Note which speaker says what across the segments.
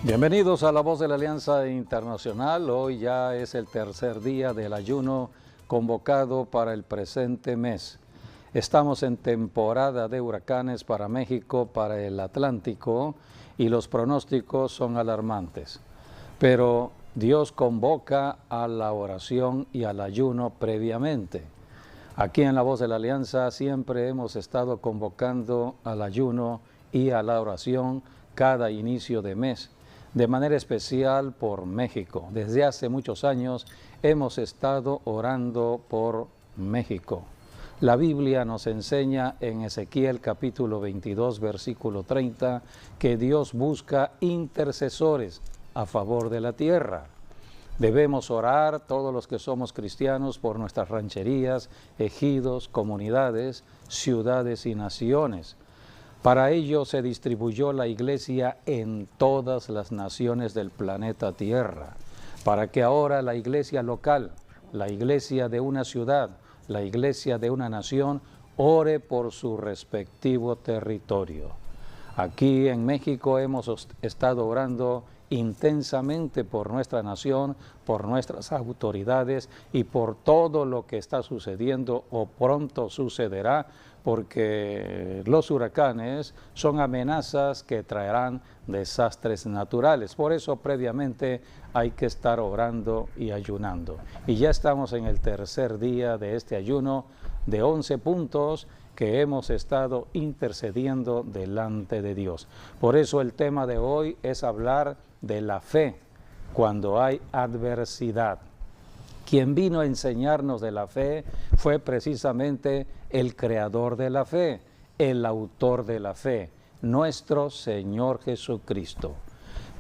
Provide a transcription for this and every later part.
Speaker 1: Bienvenidos a La Voz de la Alianza Internacional. Hoy ya es el tercer día del ayuno convocado para el presente mes. Estamos en temporada de huracanes para México, para el Atlántico, y los pronósticos son alarmantes. Pero Dios convoca a la oración y al ayuno previamente. Aquí en La Voz de la Alianza siempre hemos estado convocando al ayuno y a la oración cada inicio de mes. De manera especial por México. Desde hace muchos años hemos estado orando por México. La Biblia nos enseña en Ezequiel capítulo 22, versículo 30, que Dios busca intercesores a favor de la tierra. Debemos orar todos los que somos cristianos por nuestras rancherías, ejidos, comunidades, ciudades y naciones. Para ello se distribuyó la iglesia en todas las naciones del planeta Tierra, para que ahora la iglesia local, la iglesia de una ciudad, la iglesia de una nación, ore por su respectivo territorio. Aquí en México hemos estado orando intensamente por nuestra nación, por nuestras autoridades y por todo lo que está sucediendo o pronto sucederá, porque los huracanes son amenazas que traerán desastres naturales. Por eso previamente hay que estar orando y ayunando. Y ya estamos en el tercer día de este ayuno de 11 puntos que hemos estado intercediendo delante de Dios. Por eso el tema de hoy es hablar de la fe cuando hay adversidad. Quien vino a enseñarnos de la fe fue precisamente el creador de la fe, el autor de la fe, nuestro Señor Jesucristo.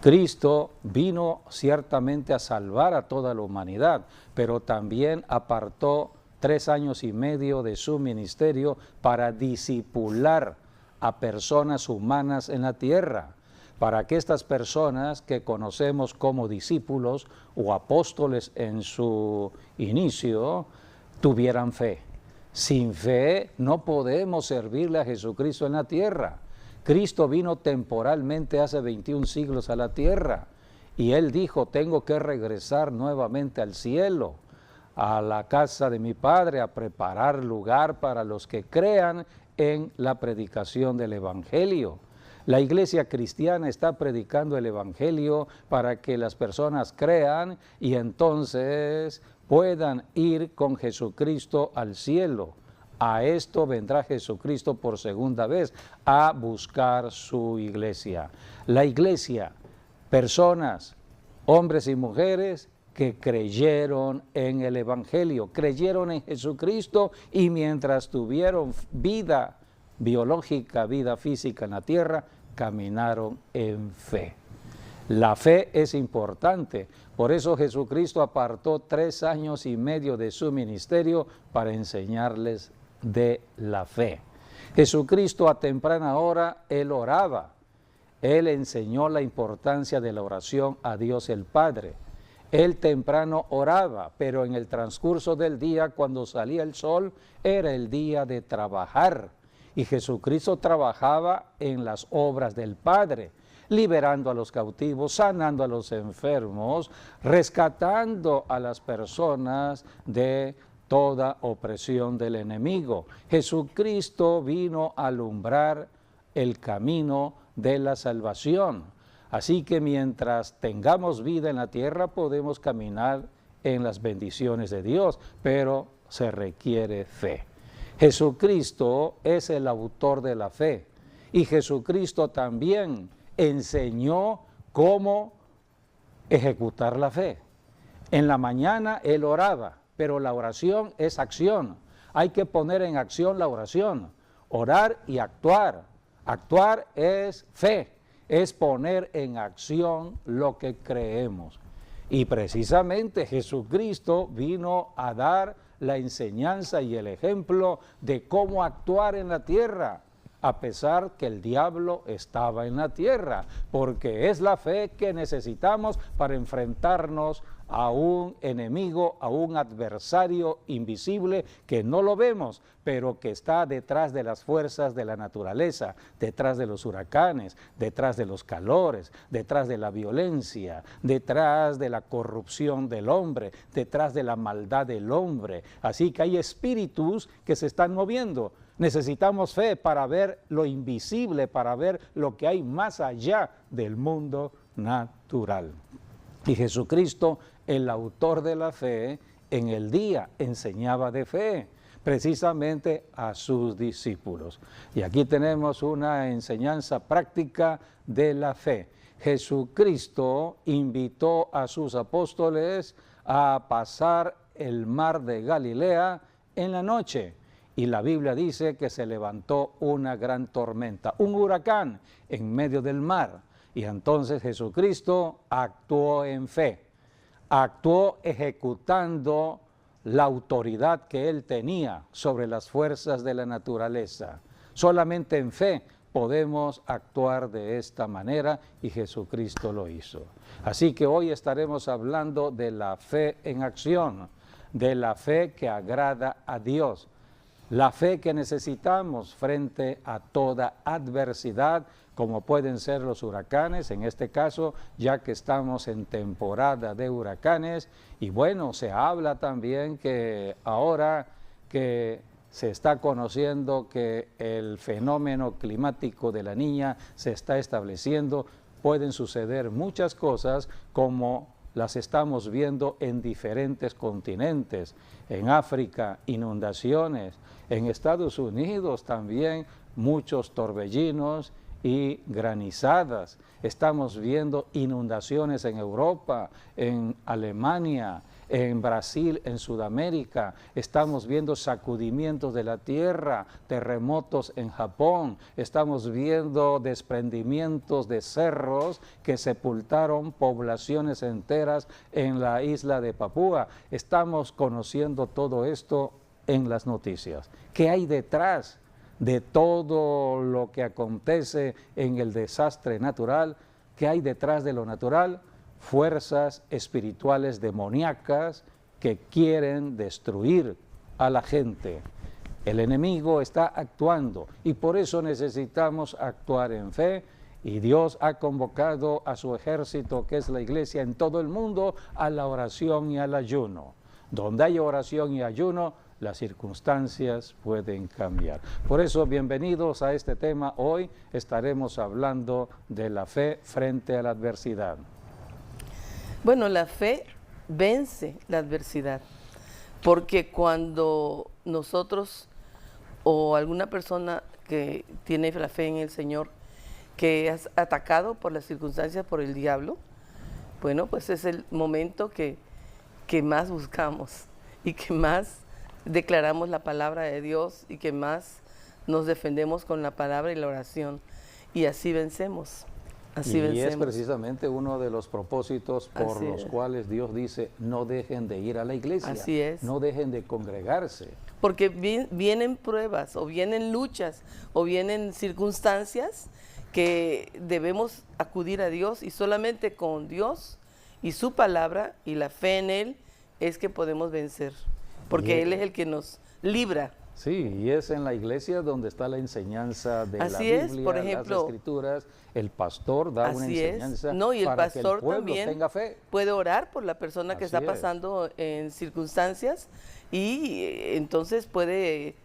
Speaker 1: Cristo vino ciertamente a salvar a toda la humanidad, pero también apartó 3 años y medio de su ministerio para discipular a personas humanas en la tierra, para que estas personas que conocemos como discípulos o apóstoles en su inicio tuvieran fe. Sin fe no podemos servirle a Jesucristo en la tierra. Cristo vino temporalmente hace 21 siglos a la tierra y Él dijo, tengo que regresar nuevamente al cielo, a la casa de mi Padre, a preparar lugar para los que crean en la predicación del Evangelio. La iglesia cristiana está predicando el Evangelio para que las personas crean y entonces puedan ir con Jesucristo al cielo. A esto vendrá Jesucristo por segunda vez, a buscar su iglesia. La iglesia, personas, hombres y mujeres que creyeron en el Evangelio, creyeron en Jesucristo y mientras tuvieron vida biológica, vida física en la tierra, caminaron en fe. La fe es importante, por eso Jesucristo apartó 3 años y medio de su ministerio para enseñarles de la fe. Jesucristo a temprana hora, Él oraba, Él enseñó la importancia de la oración a Dios el Padre. Él temprano oraba, pero en el transcurso del día, cuando salía el sol, era el día de trabajar. Y Jesucristo trabajaba en las obras del Padre, liberando a los cautivos, sanando a los enfermos, rescatando a las personas de toda opresión del enemigo. Jesucristo vino a alumbrar el camino de la salvación. Así que mientras tengamos vida en la tierra podemos caminar en las bendiciones de Dios, pero se requiere fe. Jesucristo es el autor de la fe y Jesucristo también enseñó cómo ejecutar la fe. En la mañana Él oraba, pero la oración es acción. Hay que poner en acción la oración, orar y actuar. Actuar es fe, es poner en acción lo que creemos. Y precisamente Jesucristo vino a dar la enseñanza y el ejemplo de cómo actuar en la tierra, a pesar que el diablo estaba en la tierra, porque es la fe que necesitamos para enfrentarnos a un enemigo, a un adversario invisible que no lo vemos, pero que está detrás de las fuerzas de la naturaleza, detrás de los huracanes, detrás de los calores, detrás de la violencia, detrás de la corrupción del hombre, detrás de la maldad del hombre. Así que hay espíritus que se están moviendo. Necesitamos fe para ver lo invisible, para ver lo que hay más allá del mundo natural. Y Jesucristo, el autor de la fe, en el día enseñaba de fe, precisamente a sus discípulos. Y aquí tenemos una enseñanza práctica de la fe. Jesucristo invitó a sus apóstoles a pasar el mar de Galilea en la noche. Y la Biblia dice que se levantó una gran tormenta, un huracán en medio del mar. Y entonces Jesucristo actuó en fe, actuó ejecutando la autoridad que él tenía sobre las fuerzas de la naturaleza. Solamente en fe podemos actuar de esta manera y Jesucristo lo hizo. Así que hoy estaremos hablando de la fe en acción, de la fe que agrada a Dios, la fe que necesitamos frente a toda adversidad, como pueden ser los huracanes, en este caso, ya que estamos en temporada de huracanes. Y bueno, se habla también que ahora que se está conociendo que el fenómeno climático de la Niña se está estableciendo, pueden suceder muchas cosas como las estamos viendo en diferentes continentes. En África, inundaciones. En Estados Unidos también muchos torbellinos y granizadas. Estamos viendo inundaciones en Europa, en Alemania, en Brasil, en Sudamérica. Estamos viendo sacudimientos de la tierra, terremotos en Japón. Estamos viendo desprendimientos de cerros que sepultaron poblaciones enteras en la isla de Papúa. Estamos conociendo todo esto en las noticias. ¿Qué hay detrás de todo lo que acontece en el desastre natural? ¿Qué hay detrás de lo natural? Fuerzas espirituales demoníacas que quieren destruir a la gente. El enemigo está actuando y por eso necesitamos actuar en fe, y Dios ha convocado a su ejército, que es la iglesia en todo el mundo, a la oración y al ayuno. Donde hay oración y ayuno, las circunstancias pueden cambiar. Por eso, bienvenidos a este tema. Hoy estaremos hablando de la fe frente a la adversidad.
Speaker 2: Bueno, la fe vence la adversidad, porque cuando nosotros o alguna persona que tiene la fe en el Señor, que es atacado por las circunstancias, por el diablo, bueno, pues es el momento que más buscamos y que más declaramos la palabra de Dios y que más nos defendemos con la palabra y la oración, y así vencemos. Así vencemos.
Speaker 1: Es precisamente uno de los propósitos por los cuales Dios dice: no dejen de ir a la iglesia,
Speaker 2: así es,
Speaker 1: no dejen de congregarse.
Speaker 2: Porque vienen pruebas, o vienen luchas, o vienen circunstancias que debemos acudir a Dios, y solamente con Dios y su palabra y la fe en Él es que podemos vencer, porque Él es el que nos libra.
Speaker 1: Sí, y es en la iglesia donde está la enseñanza de la Biblia,
Speaker 2: por ejemplo,
Speaker 1: las Escrituras. El pastor da una enseñanza
Speaker 2: y el
Speaker 1: para
Speaker 2: pastor
Speaker 1: que el pueblo
Speaker 2: también
Speaker 1: tenga fe.
Speaker 2: Puede orar por la persona que está pasando en circunstancias, y entonces puede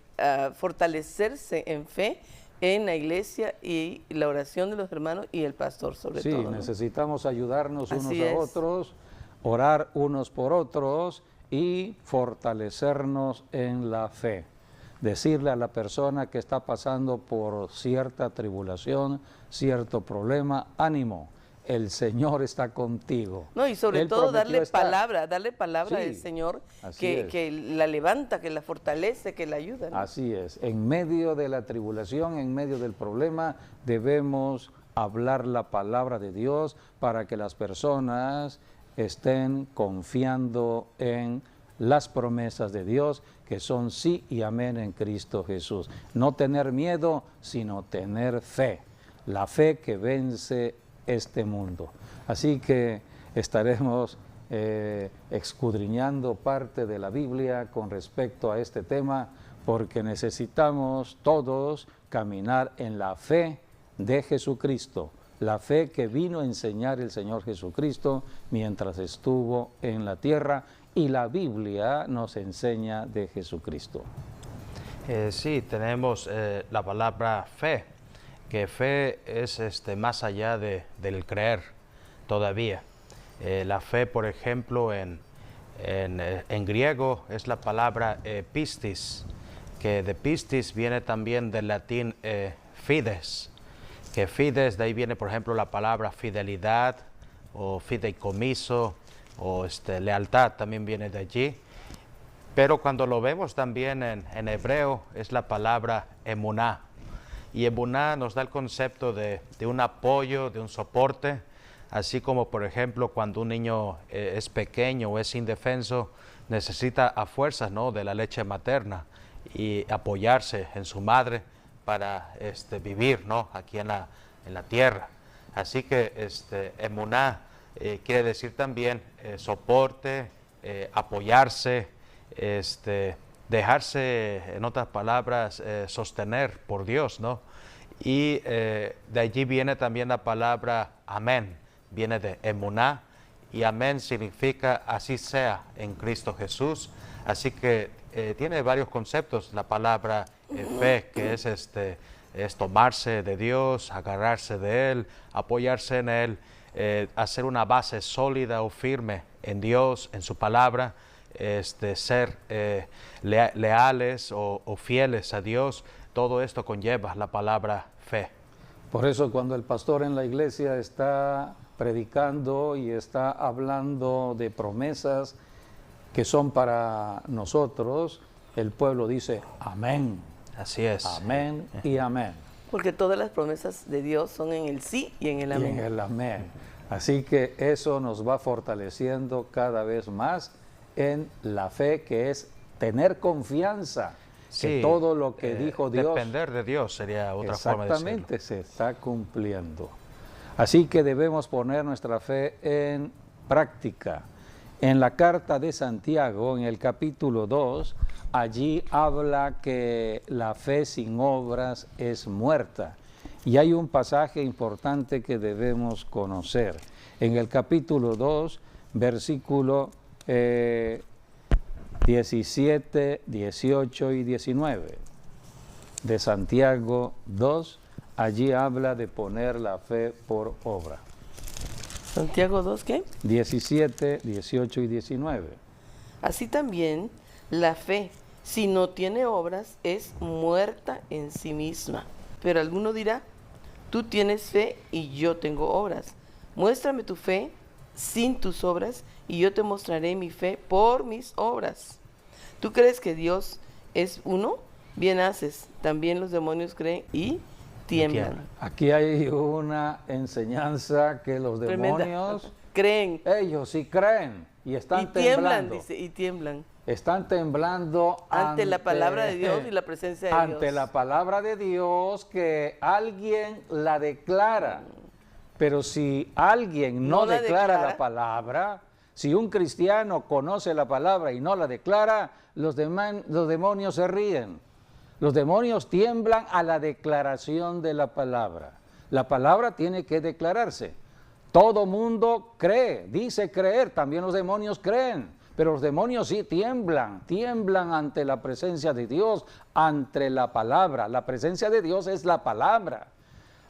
Speaker 2: fortalecerse en fe en la iglesia y la oración de los hermanos y el pastor sobre todo. Sí,
Speaker 1: necesitamos ayudarnos unos a otros, orar unos por otros y fortalecernos en la fe. Decirle a la persona que está pasando por cierta tribulación, cierto problema: ánimo, el Señor está contigo.
Speaker 2: No, y sobre todo darle palabra del Señor que la levanta, que la fortalece, que la ayuda, ¿no?
Speaker 1: Así es, en medio de la tribulación, en medio del problema, debemos hablar la palabra de Dios para que las personas estén confiando en las promesas de Dios, que son sí y amén en Cristo Jesús. No tener miedo, sino tener fe, la fe que vence este mundo. Así que estaremos escudriñando parte de la Biblia con respecto a este tema, porque necesitamos todos caminar en la fe de Jesucristo, la fe que vino a enseñar el Señor Jesucristo mientras estuvo en la tierra, y la Biblia nos enseña de Jesucristo.
Speaker 3: Sí, tenemos la palabra fe, que fe es más allá del creer todavía. La fe, por ejemplo, en griego es la palabra pistis, que de pistis viene también del latín fides, que fides, de ahí viene, por ejemplo, la palabra fidelidad o fideicomiso o lealtad, también viene de allí. Pero cuando lo vemos también en hebreo es la palabra emuná, y emuná nos da el concepto de un apoyo, de un soporte, así como, por ejemplo, cuando un niño es pequeño o es indefenso, necesita a fuerzas, ¿no?, de la leche materna y apoyarse en su madre para vivir, ¿no?, aquí en la tierra. Así que emuná quiere decir también soporte, apoyarse, dejarse, en otras palabras, sostener por Dios, ¿no? Y de allí viene también la palabra amén, viene de emuná, y amén significa así sea en Cristo Jesús. Así que tiene varios conceptos la palabra fe, que es tomarse de Dios, agarrarse de Él, apoyarse en Él, hacer una base sólida o firme en Dios, en su palabra, ser leales o fieles a Dios. Todo esto conlleva la palabra fe.
Speaker 1: Por eso cuando el pastor en la iglesia está predicando y está hablando de promesas que son para nosotros, el pueblo dice amén.
Speaker 3: Así es.
Speaker 1: Amén y amén.
Speaker 2: Porque todas las promesas de Dios son en el sí y en el amén.
Speaker 1: Y en el amén. Así que eso nos va fortaleciendo cada vez más en la fe, que es tener confianza que todo lo que dijo Dios,
Speaker 3: depender de Dios sería otra forma de decirlo.
Speaker 1: Exactamente, se está cumpliendo. Así que debemos poner nuestra fe en práctica. En la carta de Santiago, en el capítulo 2, allí habla que la fe sin obras es muerta. Y hay un pasaje importante que debemos conocer. En el capítulo 2, versículo 17, 18 y 19 de Santiago 2, allí habla de poner la fe por obra.
Speaker 2: Santiago 2, ¿qué?
Speaker 1: 17, 18 y 19.
Speaker 2: Así también la fe, si no tiene obras, es muerta en sí misma. Pero alguno dirá, tú tienes fe y yo tengo obras. Muéstrame tu fe sin tus obras y yo te mostraré mi fe por mis obras. ¿Tú crees que Dios es uno? Bien haces. También los demonios creen y tiemblan.
Speaker 1: Aquí hay una enseñanza que los demonios
Speaker 2: creen.
Speaker 1: Ellos sí creen y están
Speaker 2: y tiemblan,
Speaker 1: temblando.
Speaker 2: dice, y tiemblan.
Speaker 1: Están temblando
Speaker 2: ante la palabra de Dios y la presencia de Dios.
Speaker 1: Ante la palabra de Dios, que alguien la declara. Pero si alguien no declara la palabra, si un cristiano conoce la palabra y no la declara, los demonios se ríen. Los demonios tiemblan a la declaración de la palabra. La palabra tiene que declararse. Todo mundo cree, dice creer, también los demonios creen, pero los demonios sí tiemblan ante la presencia de Dios, ante la palabra. La presencia de Dios es la palabra.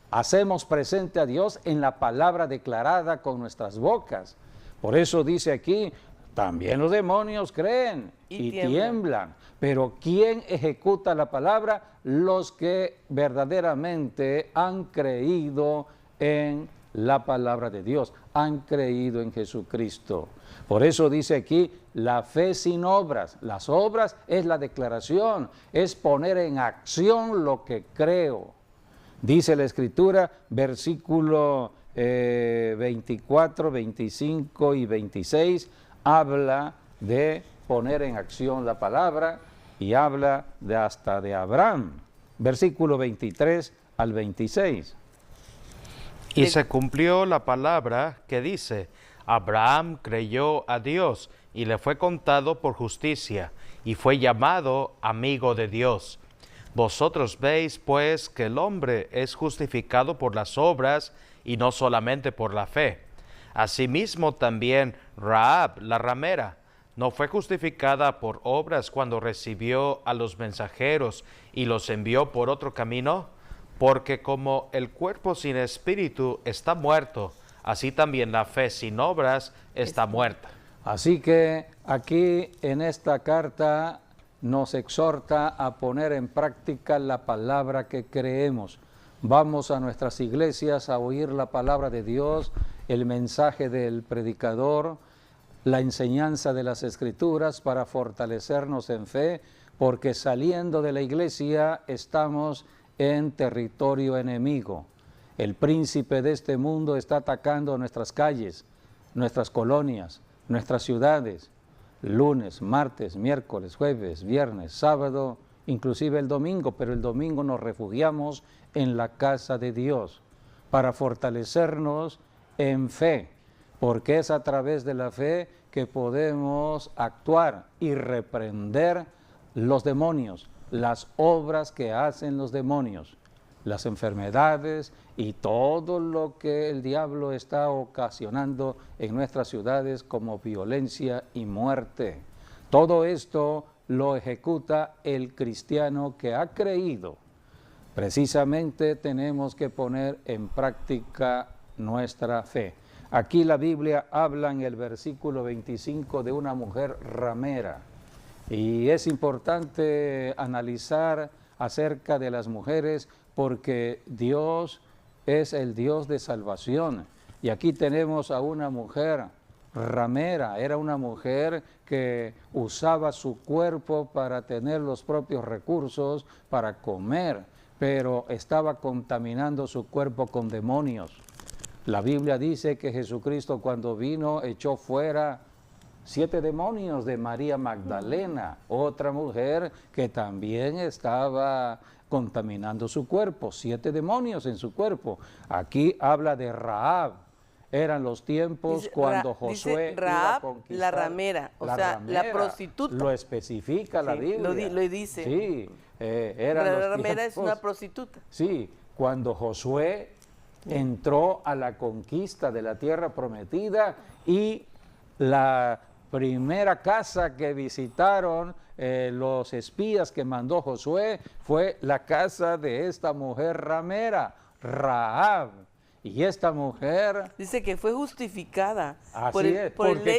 Speaker 1: Hacemos presente a Dios en la palabra declarada con nuestras bocas. Por eso dice aquí, también los demonios creen y tiemblan. Pero ¿quién ejecuta la palabra? Los que verdaderamente han creído en la palabra de Dios, han creído en Jesucristo. Por eso dice aquí, la fe sin obras. Las obras es la declaración, es poner en acción lo que creo. Dice la Escritura, versículo 24, 25 y 26, habla de poner en acción la palabra y habla hasta de Abraham. Versículo 23 al 26.
Speaker 3: Y se cumplió la palabra que dice, Abraham creyó a Dios y le fue contado por justicia, y fue llamado amigo de Dios. Vosotros veis, pues, que el hombre es justificado por las obras y no solamente por la fe. Asimismo también Rahab, la ramera, no fue justificada por obras cuando recibió a los mensajeros y los envió por otro camino, porque como el cuerpo sin espíritu está muerto, así también la fe sin obras está muerta.
Speaker 1: Así que aquí en esta carta nos exhorta a poner en práctica la palabra que creemos. Vamos a nuestras iglesias a oír la palabra de Dios, el mensaje del predicador, la enseñanza de las Escrituras para fortalecernos en fe, porque saliendo de la iglesia estamos en territorio enemigo. El príncipe de este mundo está atacando nuestras calles, nuestras colonias, nuestras ciudades, lunes, martes, miércoles, jueves, viernes, sábado, inclusive el domingo, pero el domingo nos refugiamos en la casa de Dios para fortalecernos en fe, porque es a través de la fe que podemos actuar y reprender los demonios, las obras que hacen los demonios, las enfermedades y todo lo que el diablo está ocasionando en nuestras ciudades como violencia y muerte. Todo esto lo ejecuta el cristiano que ha creído. Precisamente tenemos que poner en práctica nuestra fe. Aquí la Biblia habla en el versículo 25 de una mujer ramera. Y es importante analizar acerca de las mujeres porque Dios es el Dios de salvación. Y aquí tenemos a una mujer ramera, era una mujer que usaba su cuerpo para tener los propios recursos para comer, pero estaba contaminando su cuerpo con demonios. La Biblia dice que Jesucristo cuando vino echó fuera 7 demonios de María Magdalena, otra mujer que también estaba contaminando su cuerpo, 7 demonios en su cuerpo. Aquí habla de Rahab. Eran los tiempos cuando Josué iba a conquistar.
Speaker 2: La ramera, o sea, ramera, la prostituta.
Speaker 1: Lo especifica la Biblia.
Speaker 2: Lo dice.
Speaker 1: Sí,
Speaker 2: la ramera es una prostituta.
Speaker 1: Sí, cuando Josué entró a la conquista de la tierra prometida y la primera casa que visitaron los espías que mandó Josué fue la casa de esta mujer ramera, Rahab. Y esta mujer
Speaker 2: dice que fue justificada
Speaker 1: porque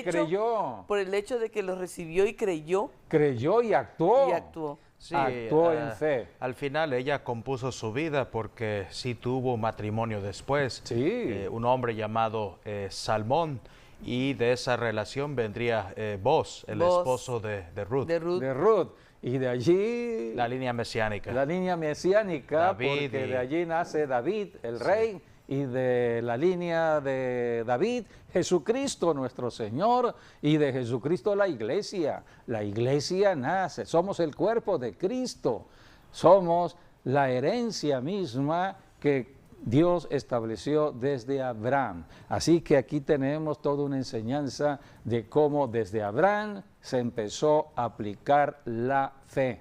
Speaker 1: creyó.
Speaker 2: Por el hecho de que lo recibió y creyó.
Speaker 1: Creyó y actuó.
Speaker 3: Sí,
Speaker 1: actuó en fe.
Speaker 3: Al final ella compuso su vida porque sí tuvo matrimonio después.
Speaker 1: Sí.
Speaker 3: Un hombre llamado Salmón. Y de esa relación vendría Boaz, el esposo de Ruth.
Speaker 1: De Ruth. Y de allí
Speaker 3: la línea mesiánica.
Speaker 1: La línea mesiánica,
Speaker 3: David
Speaker 1: porque de allí nace David, el rey, y de la línea de David, Jesucristo nuestro Señor, y de Jesucristo la iglesia. La iglesia nace, somos el cuerpo de Cristo, somos la herencia misma que Dios estableció desde Abraham. Así que aquí tenemos toda una enseñanza de cómo desde Abraham se empezó a aplicar la fe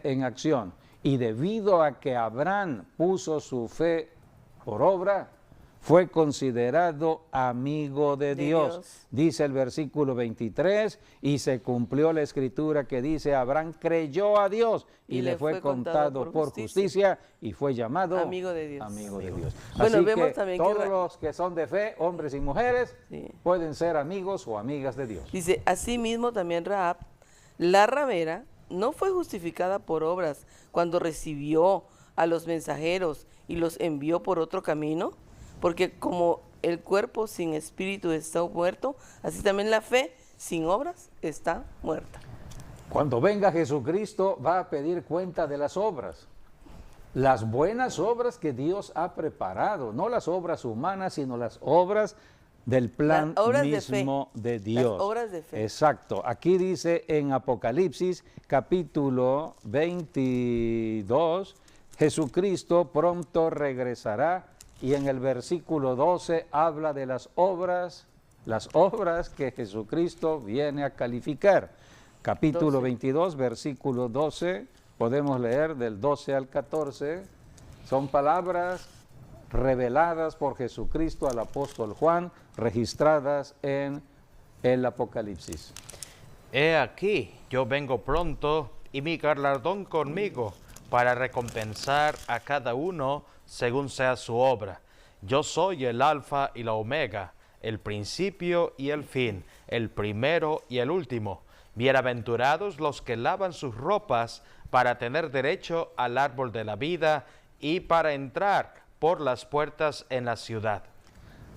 Speaker 1: en acción. Y debido a que Abraham puso su fe por obra, fue considerado amigo de Dios. Dice el versículo 23, y se cumplió la escritura que dice, Abraham creyó a Dios y le fue contado por justicia y fue llamado
Speaker 2: amigo de Dios.
Speaker 1: Amigo de Dios.
Speaker 2: Bueno,
Speaker 1: así
Speaker 2: vemos
Speaker 1: que
Speaker 2: también
Speaker 1: todos los que son de fe, hombres y mujeres, pueden ser amigos o amigas de Dios.
Speaker 2: Dice, asimismo también Rahab, la ramera, no fue justificada por obras cuando recibió a los mensajeros y los envió por otro camino, porque como el cuerpo sin espíritu está muerto, así también la fe sin obras está muerta.
Speaker 1: Cuando venga Jesucristo va a pedir cuenta de las obras. Las buenas obras que Dios ha preparado, no las obras humanas, sino las obras del plan mismo de Dios.
Speaker 2: Las obras de fe.
Speaker 1: Exacto. Aquí dice en Apocalipsis capítulo 22, Jesucristo pronto regresará, y en el versículo 12 habla de las obras las obras que Jesucristo viene a calificar. Capítulo 22, versículo 12, podemos leer del 12 al 14, son palabras reveladas por Jesucristo al apóstol Juan, registradas en el Apocalipsis.
Speaker 3: He aquí, yo vengo pronto, y mi galardón conmigo, para recompensar a cada uno según sea su obra. Yo soy el Alfa y la Omega, el principio y el fin, el primero y el último. Bienaventurados los que lavan sus ropas para tener derecho al árbol de la vida y para entrar por las puertas en la ciudad.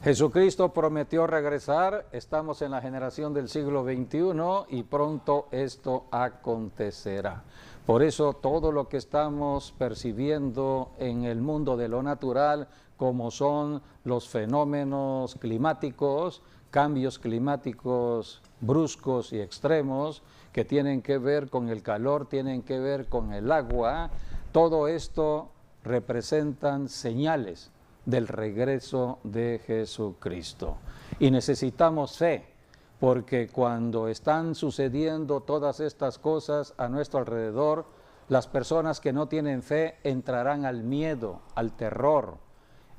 Speaker 1: Jesucristo prometió regresar, estamos en la generación del siglo XXI y pronto esto acontecerá. Por eso todo lo que estamos percibiendo en el mundo de lo natural, como son los fenómenos climáticos, cambios climáticos bruscos y extremos, que tienen que ver con el calor, tienen que ver con el agua, todo esto representan señales del regreso de Jesucristo. Y necesitamos fe, porque cuando están sucediendo todas estas cosas a nuestro alrededor, las personas que no tienen fe entrarán al miedo, al terror,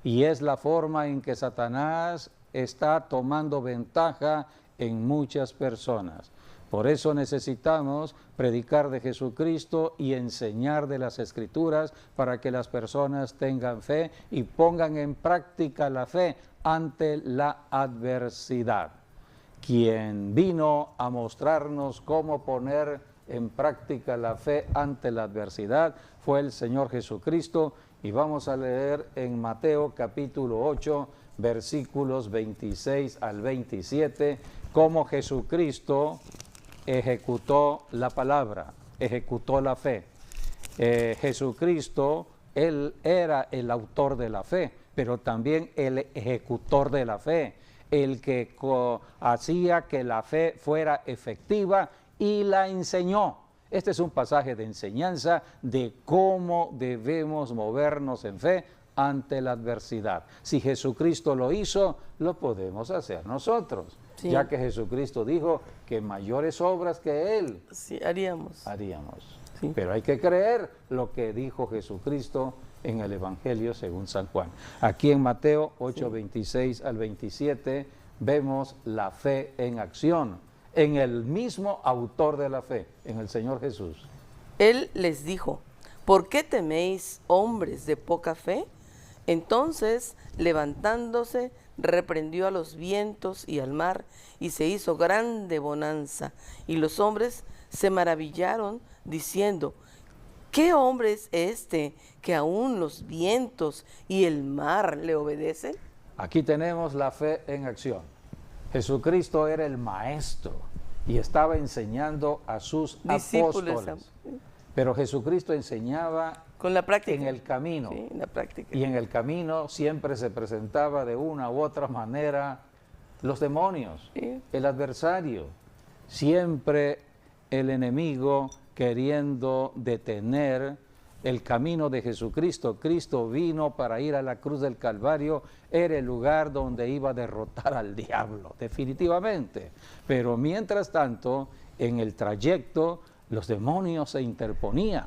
Speaker 1: y es la forma en que Satanás está tomando ventaja en muchas personas. Por eso necesitamos predicar de Jesucristo y enseñar de las Escrituras para que las personas tengan fe y pongan en práctica la fe ante la adversidad. Quien vino a mostrarnos cómo poner en práctica la fe ante la adversidad fue el Señor Jesucristo, y vamos a leer en Mateo capítulo 8, versículos 26 al 27, cómo Jesucristo ejecutó la palabra, ejecutó la fe. Jesucristo, Él era el autor de la fe, pero también el ejecutor de la fe, el que hacía que la fe fuera efectiva y la enseñó. Este es un pasaje de enseñanza de cómo debemos movernos en fe ante la adversidad. Si Jesucristo lo hizo, lo podemos hacer nosotros, sí, ya que Jesucristo dijo que mayores obras que Él
Speaker 2: sí, haríamos.
Speaker 1: Sí. Pero hay que creer lo que dijo Jesucristo en el Evangelio según San Juan. Aquí en Mateo 8, sí, 26 al 27 vemos la fe en acción, en el mismo autor de la fe, en el Señor Jesús.
Speaker 2: Él les dijo: ¿por qué teméis, hombres de poca fe? Entonces, levantándose, reprendió a los vientos y al mar, y se hizo grande bonanza. Y los hombres se maravillaron, diciendo: ¿qué hombre es este que aún los vientos y el mar le obedecen?
Speaker 1: Aquí tenemos la fe en acción. Jesucristo era el maestro y estaba enseñando a sus apóstoles. Pero Jesucristo enseñaba
Speaker 2: con la práctica,
Speaker 1: en el camino.
Speaker 2: Sí, en la práctica.
Speaker 1: Y en el camino siempre se presentaba de una u otra manera los demonios, sí, el adversario. Siempre el enemigo queriendo detener el camino de Jesucristo. Cristo vino para ir a la cruz del Calvario, era el lugar donde iba a derrotar al diablo, definitivamente. Pero mientras tanto, en el trayecto, los demonios se interponían.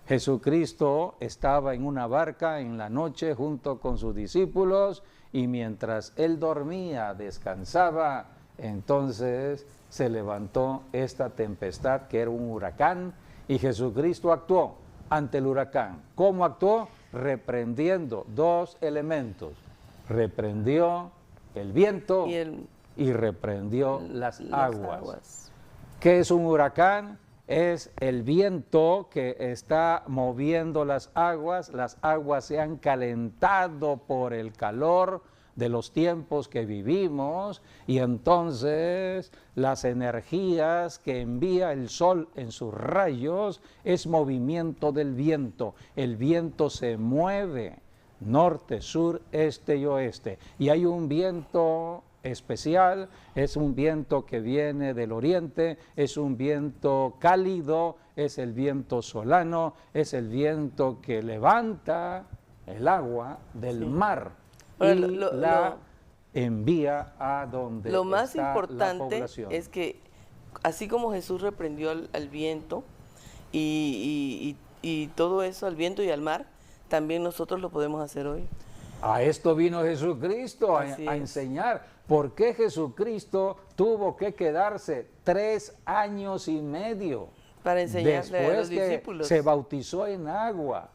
Speaker 1: Jesucristo estaba en una barca en la noche junto con sus discípulos, y mientras él dormía, descansaba, entonces se levantó esta tempestad que era un huracán, y Jesucristo actuó ante el huracán. ¿Cómo actuó? Reprendiendo dos elementos. Reprendió el viento y reprendió las aguas. ¿Qué es un huracán? Es el viento que está moviendo las aguas se han calentado por el calor de los tiempos que vivimos, y entonces las energías que envía el sol en sus rayos es movimiento del viento. El viento se mueve norte, sur, este y oeste, y hay un viento especial, es un viento que viene del oriente, es un viento cálido, es el viento solano, es el viento que levanta el agua del mar y la envía a donde
Speaker 2: Lo más
Speaker 1: está la
Speaker 2: importante
Speaker 1: población.
Speaker 2: es que así como Jesús reprendió al viento y todo eso, al viento y al mar, también nosotros lo podemos hacer hoy.
Speaker 1: A esto vino Jesucristo,
Speaker 2: Así
Speaker 1: a
Speaker 2: es.
Speaker 1: enseñar. ¿Por qué Jesucristo tuvo que quedarse 3 años y medio?
Speaker 2: Para enseñarle a
Speaker 1: Después
Speaker 2: los
Speaker 1: que
Speaker 2: discípulos.
Speaker 1: se bautizó en agua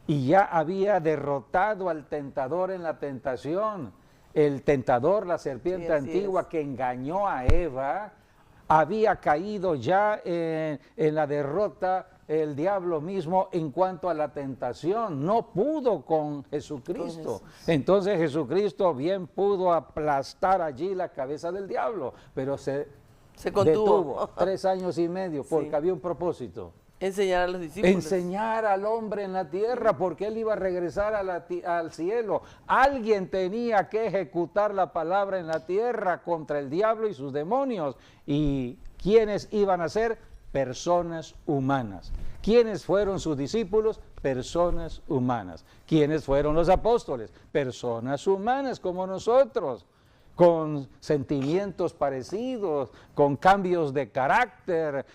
Speaker 1: y ya había derrotado al tentador en la tentación. El tentador, la serpiente
Speaker 2: Sí, así
Speaker 1: antigua
Speaker 2: es.
Speaker 1: que engañó a Eva, había caído ya en la derrota el diablo mismo en cuanto a la tentación. No pudo con Jesucristo.
Speaker 2: Con Jesús.
Speaker 1: Entonces Jesucristo bien pudo aplastar allí la cabeza del diablo, pero se
Speaker 2: Se
Speaker 1: detuvo
Speaker 2: contuvo.
Speaker 1: 3 años y medio porque
Speaker 2: Sí.
Speaker 1: había un propósito.
Speaker 2: Enseñar a los discípulos.
Speaker 1: Enseñar al hombre en la tierra porque él iba a regresar al cielo. Alguien tenía que ejecutar la palabra en la tierra contra el diablo y sus demonios. ¿Y quiénes iban a ser? Personas humanas. ¿Quiénes fueron sus discípulos? Personas humanas. ¿Quiénes fueron los apóstoles? Personas humanas como nosotros, con sentimientos parecidos, con cambios de carácter,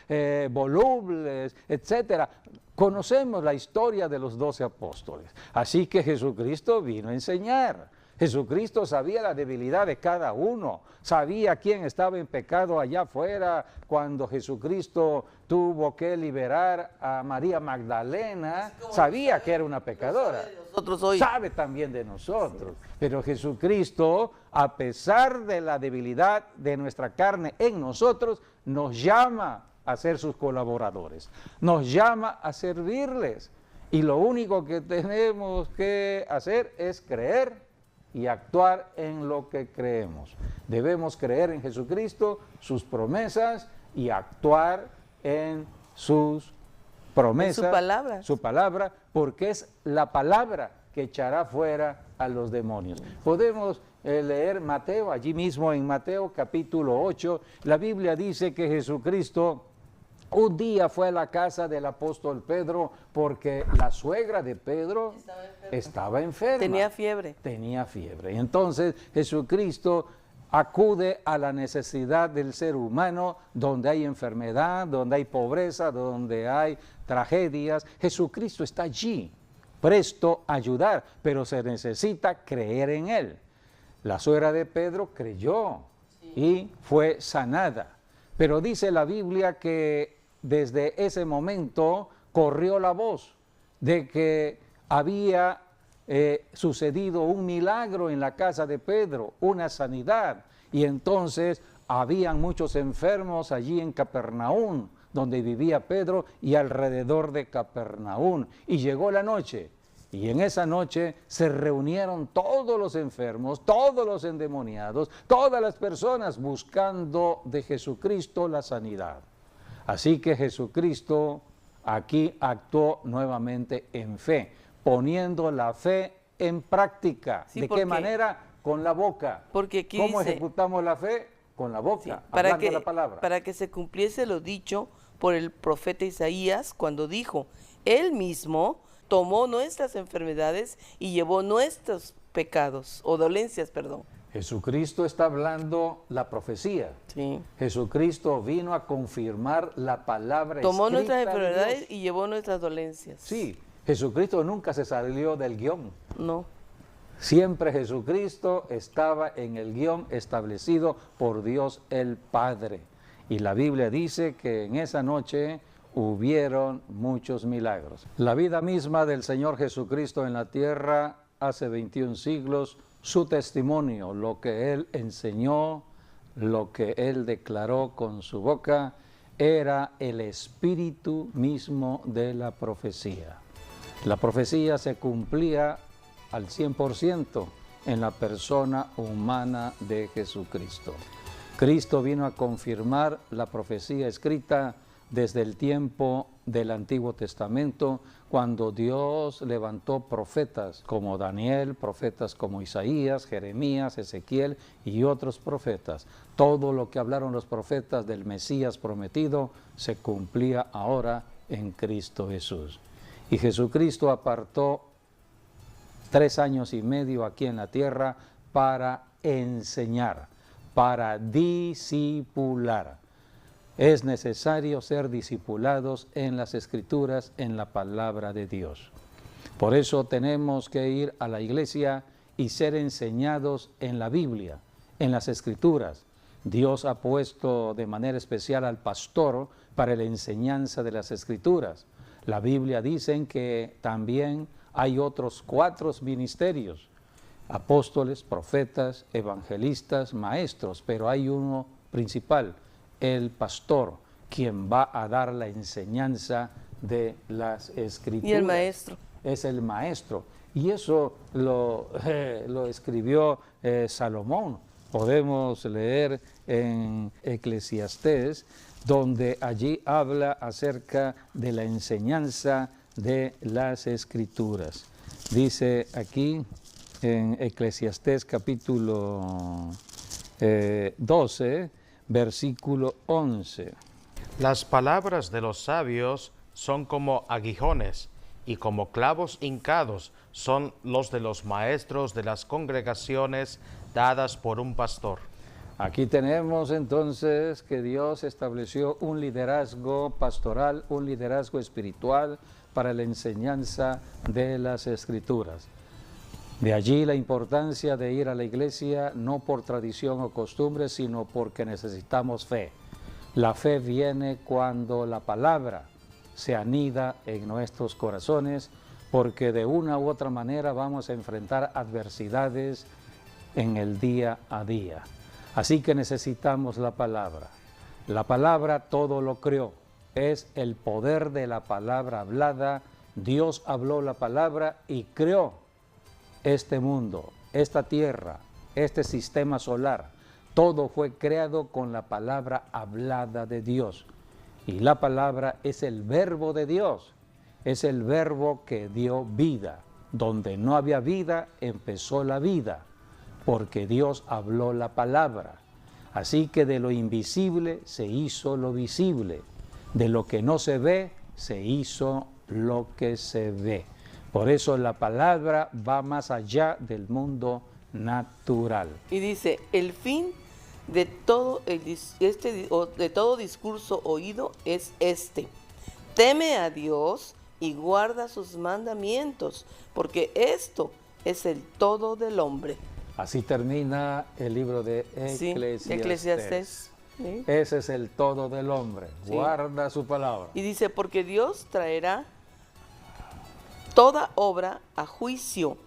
Speaker 1: volubles, etcétera. Conocemos la historia de los 12 apóstoles. Así que Jesucristo vino a enseñar. Jesucristo sabía la debilidad de cada uno, sabía quién estaba en pecado allá afuera cuando Jesucristo tuvo que liberar a María Magdalena, sabía que era una pecadora.
Speaker 2: Nosotros hoy.
Speaker 1: Sabe también de nosotros, pero Jesucristo, a pesar de la debilidad de nuestra carne en nosotros, nos llama a ser sus colaboradores, nos llama a servirles. Y lo único que tenemos que hacer es creer y actuar en lo que creemos. Debemos creer en Jesucristo, sus promesas y actuar en sus promesas,
Speaker 2: su palabra.
Speaker 1: porque es la palabra que echará fuera a los demonios. Podemos leer Mateo, allí mismo en Mateo capítulo 8, la Biblia dice que Jesucristo un día fue a la casa del apóstol Pedro porque la suegra de Pedro estaba enferma.
Speaker 2: Tenía fiebre.
Speaker 1: Tenía fiebre. Y entonces Jesucristo acude a la necesidad del ser humano donde hay enfermedad, donde hay pobreza, donde hay tragedias. Jesucristo está allí, presto a ayudar, pero se necesita creer en Él. La suegra de Pedro creyó y fue sanada. Pero dice la Biblia que desde ese momento corrió la voz de que había sucedido un milagro en la casa de Pedro, una sanidad. Y entonces habían muchos enfermos allí en Capernaum, donde vivía Pedro y alrededor de Capernaum. Y llegó la noche. Y en esa noche se reunieron todos los enfermos, todos los endemoniados, todas las personas buscando de Jesucristo la sanidad. Así que Jesucristo aquí actuó nuevamente en fe, poniendo la fe en práctica.
Speaker 2: Sí,
Speaker 1: ¿De
Speaker 2: ¿por
Speaker 1: qué
Speaker 2: qué?
Speaker 1: manera? Con la boca.
Speaker 2: Porque aquí
Speaker 1: ¿Cómo
Speaker 2: dice-
Speaker 1: ejecutamos la fe? Con la boca,
Speaker 2: Sí,
Speaker 1: hablando la palabra.
Speaker 2: para que se cumpliese lo dicho por el profeta Isaías cuando dijo, Él mismo tomó nuestras enfermedades y llevó nuestros pecados, o dolencias, perdón.
Speaker 1: Jesucristo está hablando la profecía.
Speaker 2: Sí.
Speaker 1: Jesucristo vino a confirmar la palabra
Speaker 2: Tomó
Speaker 1: escrita
Speaker 2: nuestras
Speaker 1: de
Speaker 2: enfermedades
Speaker 1: Dios.
Speaker 2: y llevó nuestras dolencias.
Speaker 1: Sí, Jesucristo nunca se salió del guión.
Speaker 2: No.
Speaker 1: Siempre Jesucristo estaba en el guión establecido por Dios el Padre. Y la Biblia dice que en esa noche hubieron muchos milagros. La vida misma del Señor Jesucristo en la tierra hace 21 siglos, su testimonio, lo que Él enseñó, lo que Él declaró con su boca, era el espíritu mismo de la profecía. La profecía se cumplía al 100% en la persona humana de Jesucristo. Cristo vino a confirmar la profecía escrita desde el tiempo del Antiguo Testamento, cuando Dios levantó profetas como Daniel, profetas como Isaías, Jeremías, Ezequiel y otros profetas. Todo lo que hablaron los profetas del Mesías prometido se cumplía ahora en Cristo Jesús. Y Jesucristo apartó 3 años y medio aquí en la tierra para enseñar, para discipular. Es necesario ser discipulados en las Escrituras, en la palabra de Dios. Por eso tenemos que ir a la iglesia y ser enseñados en la Biblia, en las Escrituras. Dios ha puesto de manera especial al pastor para la enseñanza de las Escrituras. La Biblia dice que también hay otros 4 ministerios: apóstoles, profetas, evangelistas, maestros, pero hay uno principal, el pastor, quien va a dar la enseñanza de las Escrituras.
Speaker 2: Y el maestro.
Speaker 1: Es el maestro. Y eso lo escribió Salomón. Podemos leer en Eclesiastés, donde allí habla acerca de la enseñanza de las Escrituras. Dice aquí en Eclesiastés capítulo 12, versículo 11.
Speaker 3: Las palabras de los sabios son como aguijones, y como clavos hincados son los de los maestros de las congregaciones dadas por un pastor.
Speaker 1: Aquí tenemos entonces que Dios estableció un liderazgo pastoral, un liderazgo espiritual para la enseñanza de las Escrituras. De allí la importancia de ir a la iglesia no por tradición o costumbre, sino porque necesitamos fe. La fe viene cuando la palabra se anida en nuestros corazones, porque de una u otra manera vamos a enfrentar adversidades en el día a día. Así que necesitamos la palabra. La palabra todo lo creó. Es el poder de la palabra hablada. Dios habló la palabra y creó este mundo, esta tierra, este sistema solar. Todo fue creado con la palabra hablada de Dios. Y la palabra es el verbo de Dios. Es el verbo que dio vida. Donde no había vida, empezó la vida, porque Dios habló la palabra. Así que de lo invisible se hizo lo visible. De lo que no se ve, se hizo lo que se ve. Por eso la palabra va más allá del mundo natural.
Speaker 2: Y dice, el fin de todo, de todo discurso oído es este: teme a Dios y guarda sus mandamientos, porque esto es el todo del hombre.
Speaker 1: Así termina el libro de Eclesiastés.
Speaker 2: Sí, Eclesiastés. ¿Sí?
Speaker 1: Ese es el todo del hombre. Sí. Guarda su palabra.
Speaker 2: Y dice, porque Dios traerá toda obra a juicio,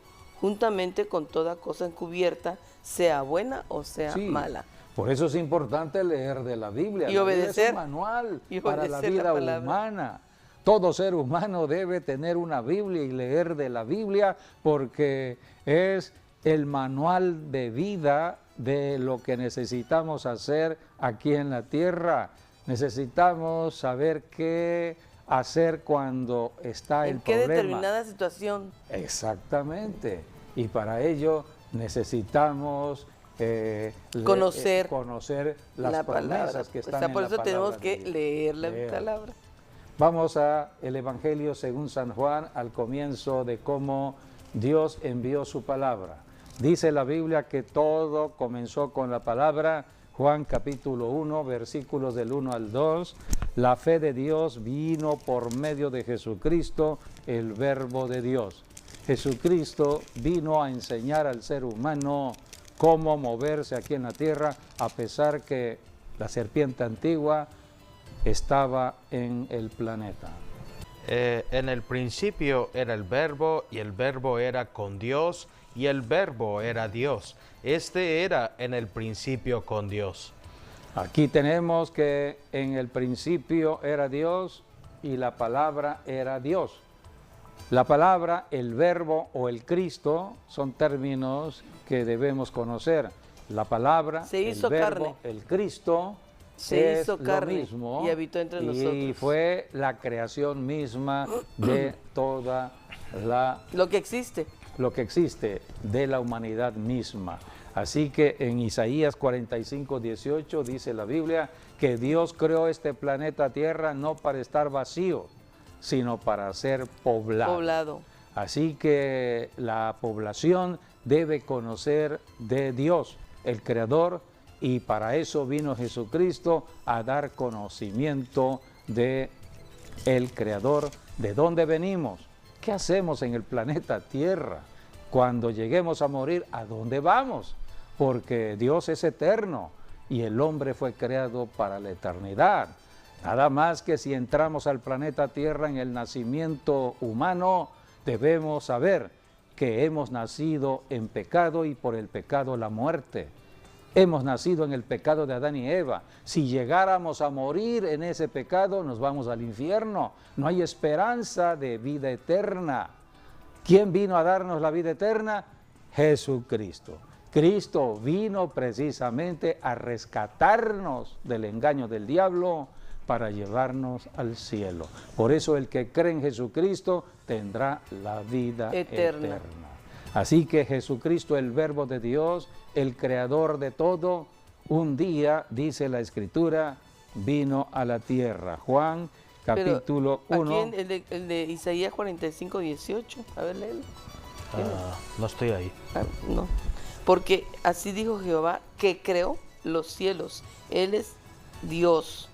Speaker 2: juntamente con toda cosa encubierta, sea buena o sea mala.
Speaker 1: Por eso es importante leer de la Biblia.
Speaker 2: Y obedecer.
Speaker 1: Es un manual para la vida humana. Todo ser humano debe tener una Biblia y leer de la Biblia, porque es el manual de vida de lo que necesitamos hacer aquí en la tierra. Necesitamos saber qué hacer cuando está el problema.
Speaker 2: ¿En qué determinada situación?
Speaker 1: Exactamente. Y para ello necesitamos conocer las promesas que están en la palabra.
Speaker 2: Por eso tenemos que leer la palabra.
Speaker 1: Vamos a el Evangelio según San Juan, al comienzo de cómo Dios envió su palabra. Dice la Biblia que todo comenzó con la palabra. Juan capítulo 1, versículos del 1 al 2. La fe de Dios vino por medio de Jesucristo, el Verbo de Dios. Jesucristo vino a enseñar al ser humano cómo moverse aquí en la tierra, a pesar que la serpiente antigua estaba en el planeta.
Speaker 3: En el principio era el Verbo, y el Verbo era con Dios, y el Verbo era Dios. Este era en el principio con Dios.
Speaker 1: Aquí tenemos que en el principio era Dios y la palabra era Dios. La palabra, el Verbo o el Cristo son términos que debemos conocer. La palabra, el Verbo, el Cristo
Speaker 2: se hizo carne,
Speaker 1: lo mismo,
Speaker 2: y habitó entre nosotros.
Speaker 1: Y fue la creación misma de toda
Speaker 2: lo que existe
Speaker 1: de la humanidad misma. Así que en Isaías 45:18 dice la Biblia que Dios creó este planeta Tierra no para estar vacío, sino para ser poblado. Así que la población debe conocer de Dios, el Creador, y para eso vino Jesucristo a dar conocimiento de el Creador, de dónde venimos, qué hacemos en el planeta Tierra, cuando lleguemos a morir, ¿a dónde vamos? Porque Dios es eterno y el hombre fue creado para la eternidad. Nada más que si entramos al planeta Tierra en el nacimiento humano, debemos saber que hemos nacido en pecado y por el pecado la muerte. Hemos nacido en el pecado de Adán y Eva. Si llegáramos a morir en ese pecado, nos vamos al infierno. No hay esperanza de vida eterna. ¿Quién vino a darnos la vida eterna? Jesucristo. Cristo vino precisamente a rescatarnos del engaño del diablo para llevarnos al cielo. Por eso el que cree en Jesucristo tendrá la vida eterna. Así que Jesucristo, el Verbo de Dios, el Creador de todo, un día, dice la Escritura, vino a la tierra. Juan, capítulo 1.
Speaker 2: Aquí el de Isaías 45, 18. A ver, léelo.
Speaker 3: No estoy ahí.
Speaker 2: No. Porque así dijo Jehová, que creó los cielos. Él es Dios,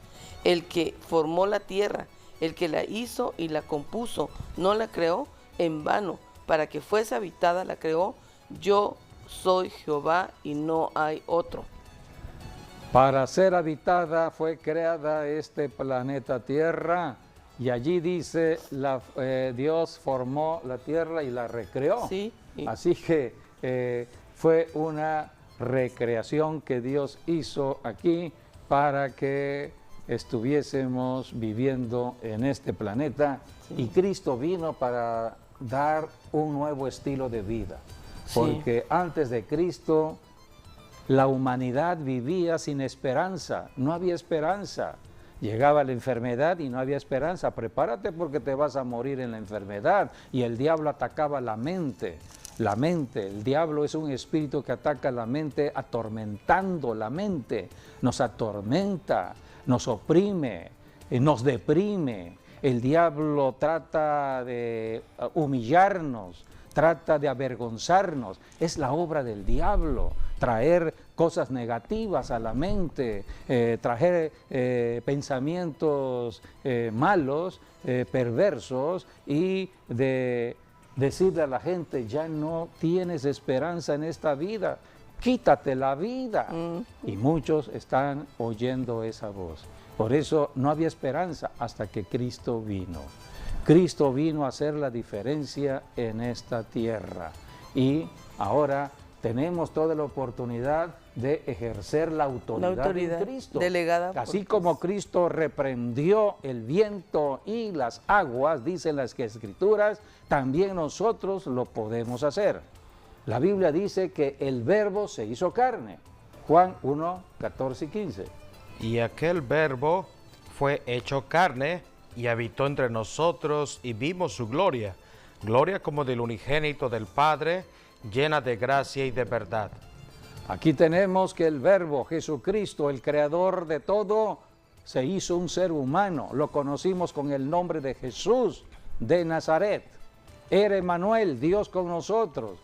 Speaker 2: el que formó la tierra, el que la hizo y la compuso. No la creó en vano, para que fuese habitada la creó. Yo soy Jehová y no hay otro.
Speaker 1: Para ser habitada fue creada este planeta Tierra, y allí dice, Dios formó la tierra y la recreó.
Speaker 2: Sí.
Speaker 1: Así que fue una recreación que Dios hizo aquí para que estuviésemos viviendo en este planeta. Sí. Y Cristo vino para dar un nuevo estilo de vida, porque antes de Cristo la humanidad vivía sin esperanza, no había esperanza. Llegaba la enfermedad y no había esperanza. Prepárate porque te vas a morir en la enfermedad. Y el diablo atacaba la mente. La mente, el diablo es un espíritu que ataca la mente, atormentando la mente. Nos atormenta, nos oprime, nos deprime. El diablo trata de humillarnos, trata de avergonzarnos. Es la obra del diablo, traer cosas negativas a la mente, traer pensamientos malos, perversos, y de decirle a la gente, ya no tienes esperanza en esta vida, quítate la vida. Y muchos están oyendo esa voz. Por eso no había esperanza hasta que Cristo vino. Cristo vino a hacer la diferencia en esta tierra. Y ahora tenemos toda la oportunidad de ejercer la autoridad de Cristo.
Speaker 2: Delegada
Speaker 1: Así como Cristo reprendió el viento y las aguas, dicen las Escrituras, también nosotros lo podemos hacer. La Biblia dice que el Verbo se hizo carne. Juan 1, 14 y 15.
Speaker 3: Y aquel Verbo fue hecho carne y habitó entre nosotros y vimos su gloria, gloria como del unigénito del Padre, llena de gracia y de verdad.
Speaker 1: Aquí tenemos que el Verbo, Jesucristo, el Creador de todo, se hizo un ser humano. Lo conocimos con el nombre de Jesús de Nazaret. Era Emmanuel, Dios con nosotros.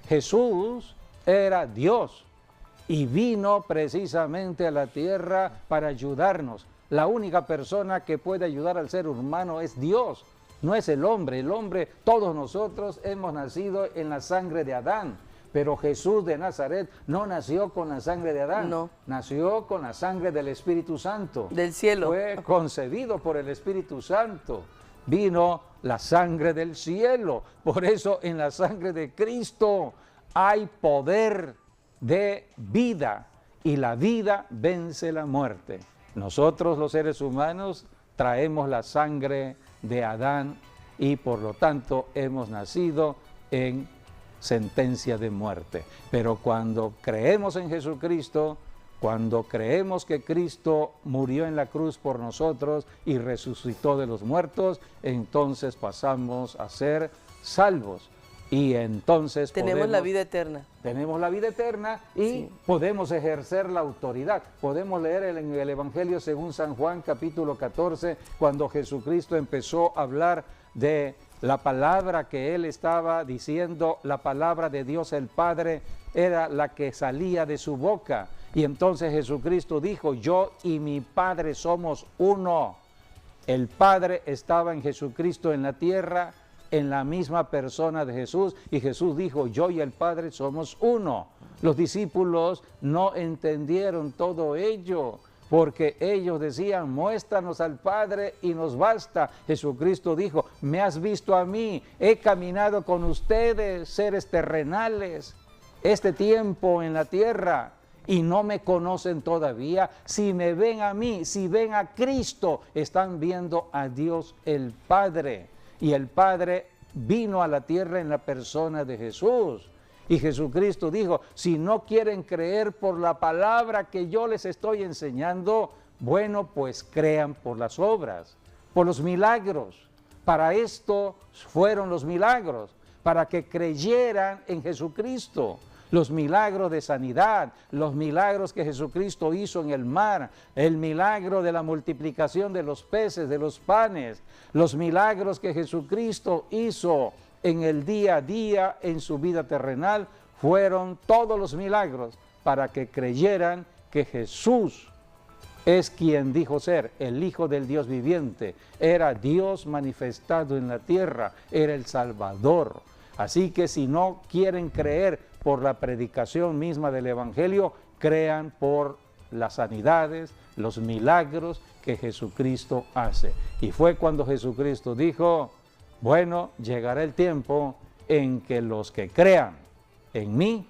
Speaker 1: Jesús era Dios y vino precisamente a la tierra para ayudarnos. La única persona que puede ayudar al ser humano es Dios, no es el hombre. El hombre, todos nosotros hemos nacido en la sangre de Adán, pero Jesús de Nazaret no nació con la sangre de Adán,
Speaker 2: no.
Speaker 1: Nació con la sangre del Espíritu Santo.
Speaker 2: Del cielo.
Speaker 1: Fue concebido por el Espíritu Santo. Vino la sangre del cielo. Por eso en la sangre de Cristo hay poder de vida, y la vida vence la muerte. Nosotros los seres humanos traemos la sangre de Adán y por lo tanto hemos nacido en sentencia de muerte. Pero cuando creemos en Jesucristo, cuando creemos que Cristo murió en la cruz por nosotros y resucitó de los muertos, entonces pasamos a ser salvos. Y entonces
Speaker 2: tenemos la vida eterna.
Speaker 1: Tenemos la vida eterna y podemos ejercer la autoridad. Podemos leer en el Evangelio según San Juan, capítulo 14, cuando Jesucristo empezó a hablar de La palabra que él estaba diciendo, la palabra de Dios el Padre, era la que salía de su boca. Y entonces Jesucristo dijo, yo y mi Padre somos uno. El Padre estaba en Jesucristo en la tierra, en la misma persona de Jesús, y Jesús dijo, yo y el Padre somos uno. Los discípulos no entendieron todo ello, porque ellos decían, muéstranos al Padre y nos basta. Jesucristo dijo, me has visto a mí, he caminado con ustedes, seres terrenales, este tiempo en la tierra, y no me conocen todavía. Si me ven a mí, si ven a Cristo, están viendo a Dios el Padre. Y el Padre vino a la tierra en la persona de Jesús. Y Jesucristo dijo, si no quieren creer por la palabra que yo les estoy enseñando, bueno, pues crean por las obras, por los milagros. Para esto fueron los milagros, para que creyeran en Jesucristo. Los milagros de sanidad, los milagros que Jesucristo hizo en el mar, el milagro de la multiplicación de los peces, de los panes, los milagros que Jesucristo hizo en el día a día en su vida terrenal, fueron todos los milagros para que creyeran que Jesús es quien dijo ser, el Hijo del Dios viviente, era Dios manifestado en la tierra, era el Salvador. Así que si no quieren creer por la predicación misma del Evangelio, crean por las sanidades, los milagros que Jesucristo hace. Y fue cuando Jesucristo dijo, bueno, llegará el tiempo en que los que crean en mí,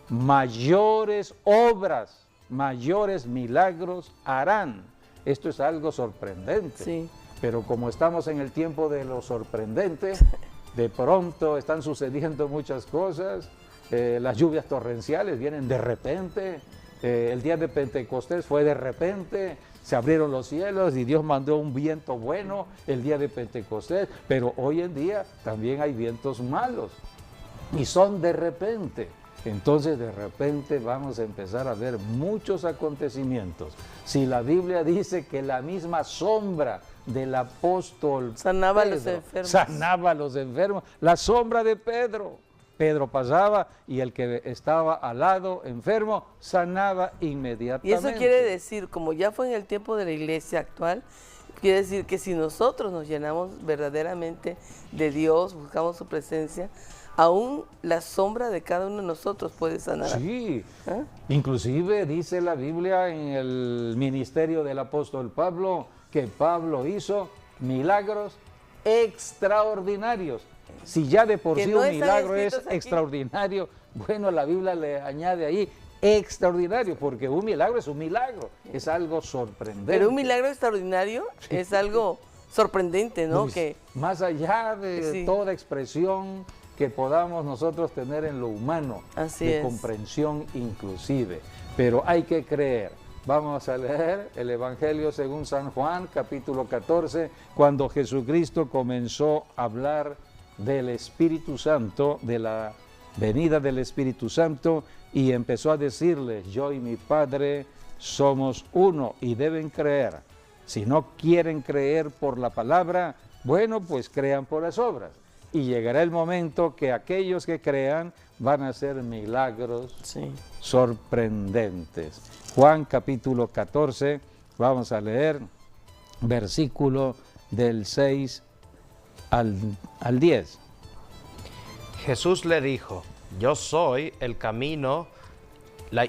Speaker 1: mayores obras, mayores milagros harán. Esto es algo sorprendente.
Speaker 2: Sí.
Speaker 1: Pero como estamos en el tiempo de lo sorprendente, de pronto están sucediendo muchas cosas. Las lluvias torrenciales vienen de repente. El día de Pentecostés fue de repente. Se abrieron los cielos y Dios mandó un viento bueno el día de Pentecostés. Pero hoy en día también hay vientos malos y son de repente. Entonces de repente vamos a empezar a ver muchos acontecimientos. Si la Biblia dice que la misma sombra del apóstol
Speaker 2: sanaba
Speaker 1: Pedro,
Speaker 2: a los enfermos.
Speaker 1: sanaba a los enfermos, la sombra de Pedro. Pedro pasaba y el que estaba al lado enfermo sanaba inmediatamente.
Speaker 2: Y eso quiere decir, como ya fue en el tiempo de la iglesia actual, quiere decir que si nosotros nos llenamos verdaderamente de Dios, buscamos su presencia, aún la sombra de cada uno de nosotros puede sanar.
Speaker 1: Sí, inclusive dice la Biblia en el ministerio del apóstol Pablo, que Pablo hizo milagros extraordinarios. Si ya de por
Speaker 2: Que
Speaker 1: sí
Speaker 2: no
Speaker 1: un
Speaker 2: están
Speaker 1: milagro es
Speaker 2: escritos aquí.
Speaker 1: extraordinario, bueno, la Biblia le añade ahí extraordinario, porque un milagro es un milagro, es algo sorprendente.
Speaker 2: Pero un milagro extraordinario es algo sorprendente, ¿no?
Speaker 1: Pues,
Speaker 2: Que
Speaker 1: más allá de
Speaker 2: sí.
Speaker 1: toda expresión que podamos nosotros tener en lo humano,
Speaker 2: Así
Speaker 1: de
Speaker 2: es.
Speaker 1: comprensión inclusive, pero hay que creer. Vamos a leer el Evangelio según San Juan, capítulo 14, cuando Jesucristo comenzó a hablar del Espíritu Santo, de la venida del Espíritu Santo, y empezó a decirles, yo y mi Padre somos uno, y deben creer. Si no quieren creer por la palabra, bueno, pues crean por las obras. Y llegará el momento que aquellos que crean van a hacer milagros
Speaker 2: sí.
Speaker 1: sorprendentes. Juan capítulo 14, vamos a leer versículo del 6 al 10.
Speaker 3: Jesús le dijo, yo soy el camino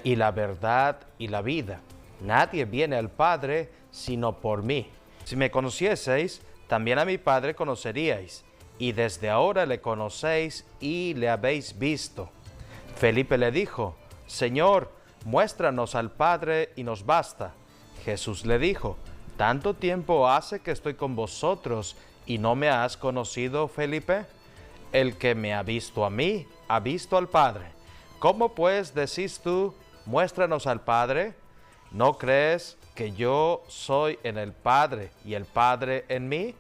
Speaker 3: y la verdad y la vida. Nadie viene al Padre sino por mí. Si me conocieseis, también a mi Padre conoceríais, y desde ahora le conocéis y le habéis visto. Felipe le dijo, Señor, muéstranos al Padre y nos basta. Jesús le dijo, ¿tanto tiempo hace que estoy con vosotros y no me has conocido, Felipe? El que me ha visto a mí, ha visto al Padre. ¿Cómo pues decís tú, muéstranos al Padre? ¿No crees que yo soy en el Padre y el Padre en mí?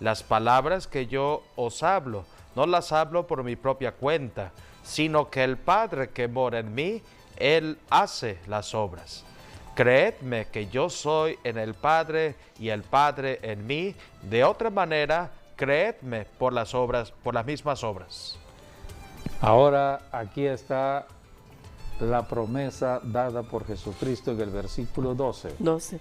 Speaker 3: Las palabras que yo os hablo, no las hablo por mi propia cuenta, sino que el Padre que mora en mí, Él hace las obras. Creedme que yo soy en el Padre y el Padre en mí, de otra manera creedme por las obras, por las mismas obras.
Speaker 1: Ahora aquí está la promesa dada por Jesucristo en el versículo 12.
Speaker 2: 12.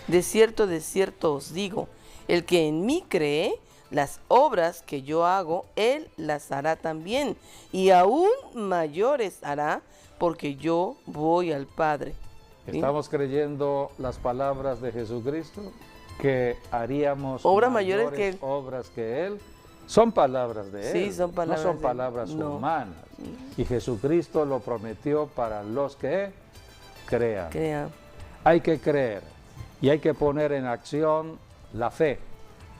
Speaker 2: De cierto os digo, el que en mí cree, las obras que yo hago, él las hará también, y aún mayores hará, porque yo voy al Padre. ¿Sí?
Speaker 1: ¿Estamos creyendo las palabras de Jesucristo? Que haríamos
Speaker 2: obras mayores que él.
Speaker 1: Obras que Él. Son palabras de Él,
Speaker 2: Sí, son palabras
Speaker 1: no son palabras humanas. Y Jesucristo lo prometió para los que crean. Hay que creer y hay que poner en acción la fe.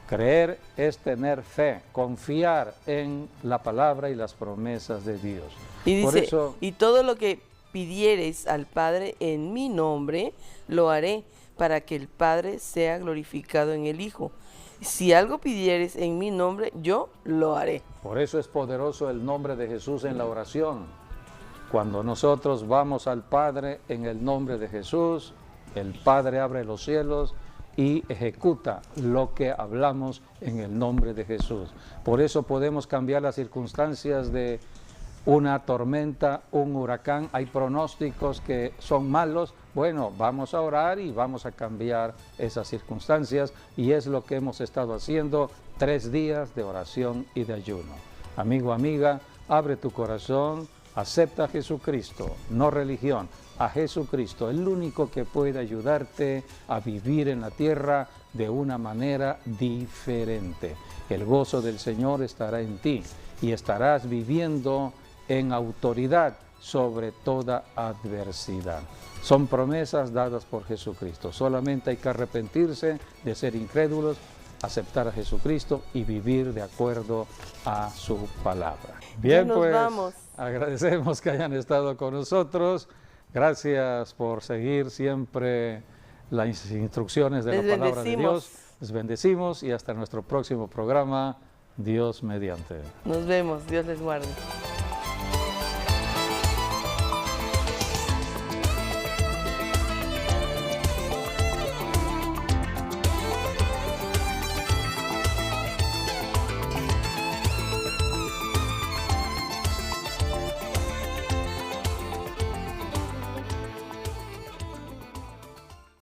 Speaker 1: Creer es tener fe, confiar en la palabra y las promesas de Dios.
Speaker 2: Y dice,
Speaker 1: por eso,
Speaker 2: y todo lo que pidiereis al Padre en mi nombre, lo haré, para que el Padre sea glorificado en el Hijo. Si algo pidieres en mi nombre, yo lo haré.
Speaker 1: Por eso es poderoso el nombre de Jesús en la oración. Cuando nosotros vamos al Padre en el nombre de Jesús, el Padre abre los cielos y ejecuta lo que hablamos en el nombre de Jesús. Por eso podemos cambiar las circunstancias de una tormenta, un huracán. Hay pronósticos que son malos. Bueno, vamos a orar y vamos a cambiar esas circunstancias, y es lo que hemos estado haciendo, 3 días de oración y de ayuno. Amigo, amiga, abre tu corazón, acepta a Jesucristo, no religión, a Jesucristo, el único que puede ayudarte a vivir en la tierra de una manera diferente. El gozo del Señor estará en ti y estarás viviendo en autoridad sobre toda adversidad. Son promesas dadas por Jesucristo. Solamente hay que arrepentirse de ser incrédulos, aceptar a Jesucristo y vivir de acuerdo a su palabra. Bien, pues vamos. Agradecemos que hayan estado con nosotros. Gracias por seguir siempre las instrucciones de la palabra de Dios. Les bendecimos y hasta nuestro próximo programa, Dios mediante.
Speaker 2: Nos vemos, Dios les guarde.